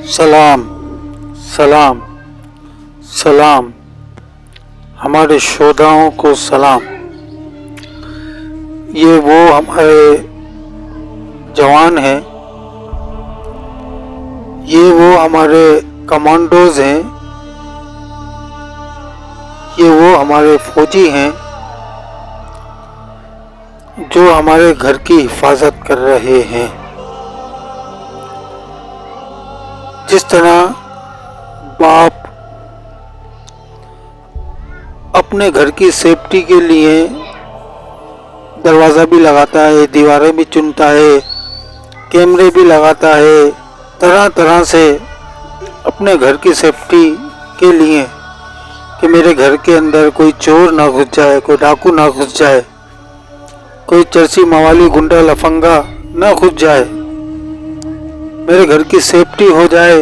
सलाम सलाम सलाम, हमारे शोधाओं को सलाम। ये वो हमारे जवान हैं, ये वो हमारे कमांडोज हैं, ये वो हमारे फौजी हैं जो हमारे घर की हिफाजत कर रहे हैं। जिस तरह बाप अपने घर की सेफ्टी के लिए दरवाज़ा भी लगाता है, दीवारें भी चुनता है, कैमरे भी लगाता है, तरह तरह से अपने घर की सेफ्टी के लिए कि मेरे घर के अंदर कोई चोर ना घुस जाए, कोई डाकू ना घुस जाए, कोई चरसी मवाली गुंडा लफंगा ना घुस जाए, मेरे घर की सेफ्टी हो जाए।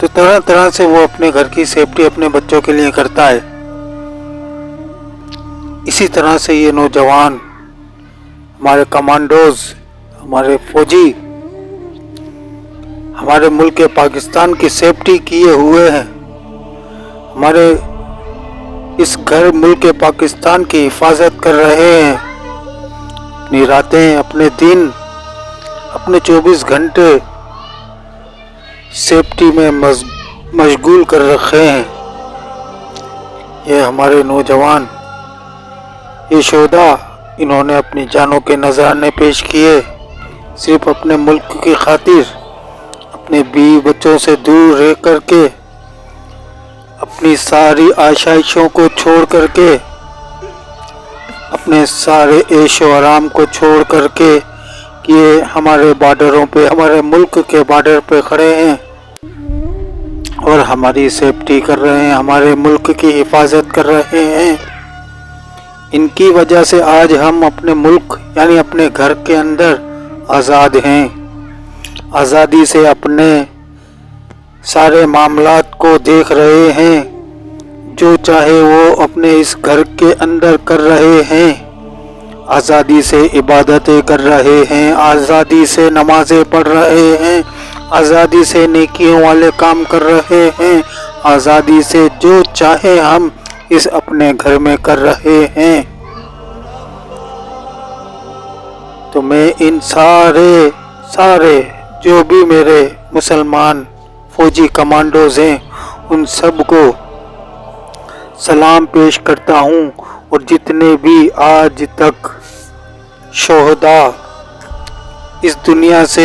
तो तरह तरह से वो अपने घर की सेफ्टी अपने बच्चों के लिए करता है। इसी तरह से ये नौजवान, हमारे कमांडोज, हमारे फौजी हमारे मुल्क पाकिस्तान की सेफ्टी किए हुए हैं, हमारे इस घर मुल्क पाकिस्तान की हिफाजत कर रहे हैं। अपनी रातें, अपने दिन, अपने 24 घंटे सेफ्टी में मशगूल कर रखे हैं। ये हमारे नौजवान, ये शोधा, इन्होंने अपनी जानों के नजराने पेश किए सिर्फ अपने मुल्क की खातिर, अपने बीवी बच्चों से दूर रह करके, अपनी सारी आशाइशों को छोड़ करके, अपने सारे ऐशो आराम को छोड़ करके कि ये हमारे बॉर्डरों पे, हमारे मुल्क के बॉर्डर पे खड़े हैं और हमारी सेफ्टी कर रहे हैं, हमारे मुल्क की हिफाजत कर रहे हैं। इनकी वजह से आज हम अपने मुल्क यानी अपने घर के अंदर आज़ाद हैं, आज़ादी से अपने सारे मामलात को देख रहे हैं, जो चाहे वो अपने इस घर के अंदर कर रहे हैं, आज़ादी से इबादतें कर रहे हैं, आज़ादी से नमाजें पढ़ रहे हैं, आज़ादी से नेकियों वाले काम कर रहे हैं, आज़ादी से जो चाहे हम इस अपने घर में कर रहे हैं। तो मैं इन सारे जो भी मेरे मुसलमान फौजी कमांडोज हैं, उन सब को सलाम पेश करता हूँ। और जितने भी आज तक शोहदा इस दुनिया से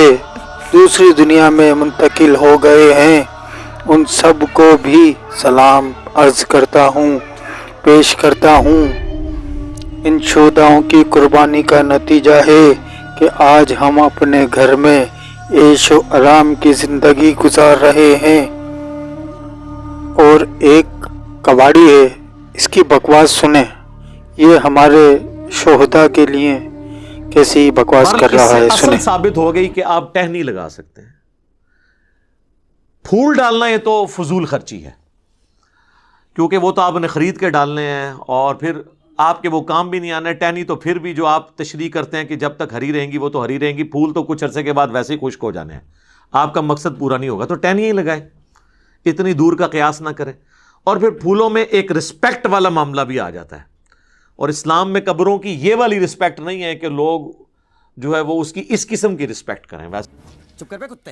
दूसरी दुनिया में मुंतकिल हो गए हैं, उन सब को भी सलाम अर्ज करता हूँ, पेश करता हूँ। इन शोहदाओं की कुर्बानी का नतीजा है कि आज हम अपने घर में ऐशो आराम की ज़िंदगी गुजार रहे हैं। और एक कबाड़ी है, इसकी बकवास सुने, ये हमारे शोहदा के लिए कैसी बकवास कर रहा है, सुने। साबित हो गई कि आप टह नहीं लगा सकते। फूल डालना ये तो फजूल खर्ची है, क्योंकि वो तो आपने खरीद के डालने हैं और फिर आपके वो काम भी नहीं आने। टहनी तो फिर भी जो आप तशरीह करते हैं कि जब तक हरी रहेंगी वो तो हरी रहेंगी, फूल तो कुछ अरसे के बाद वैसे ही खुश्क हो जाने हैं, आपका मकसद पूरा नहीं होगा, तो टहनी ही लगाए, इतनी दूर का कयास ना करें। और फिर फूलों में एक रिस्पेक्ट वाला मामला भी आ जाता है, और इस्लाम में कब्रों की ये वाली रिस्पेक्ट नहीं है कि लोग जो है वो उसकी इस किस्म की रिस्पेक्ट करें। वैसे चुप कर बे कुत्ते।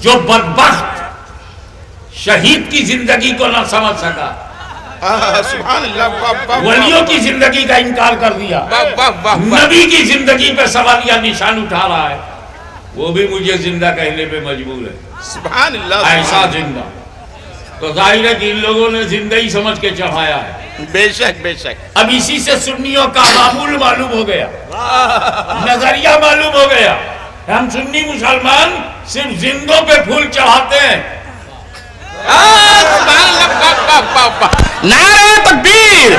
जो बदबख्त शहीद की जिंदगी को ना समझ सका, सुभान अल्लाह, वलियों की जिंदगी का इनकार कर दिया, नबी की जिंदगी पे सवालिया निशान उठा रहा है, वो भी मुझे जिंदा कहने पे मजबूर है। सुभान अल्लाह, ऐसा जिंदा तो जाहिर है कि इन लोगों ने जिंदा ही समझ के चढ़ाया है। बेशक बेशक। अब इसी से सुन्नियों का मामूल मालूम हो गया, नजरिया मालूम हो गया। हम सुन्नी मुसलमान सिर्फ जिंदों पे फूल चढ़ाते हैं। नारे तकबीर,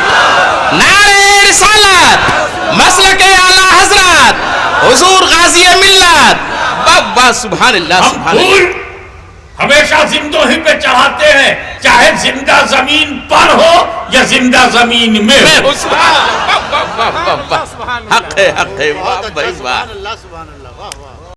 नारे रिसालत, मसलके आला हजरत, हुजूर गाजी मिल्लत। वाह वाह, सुभान अल्लाह, हम फूल ہمیشہ زندوں ہی پہ چڑھاتے ہیں، چاہے زندہ زمین پر ہو یا زندہ زمین میں ہو۔ حق ہے، حق ہے، واہ بھائی واہ۔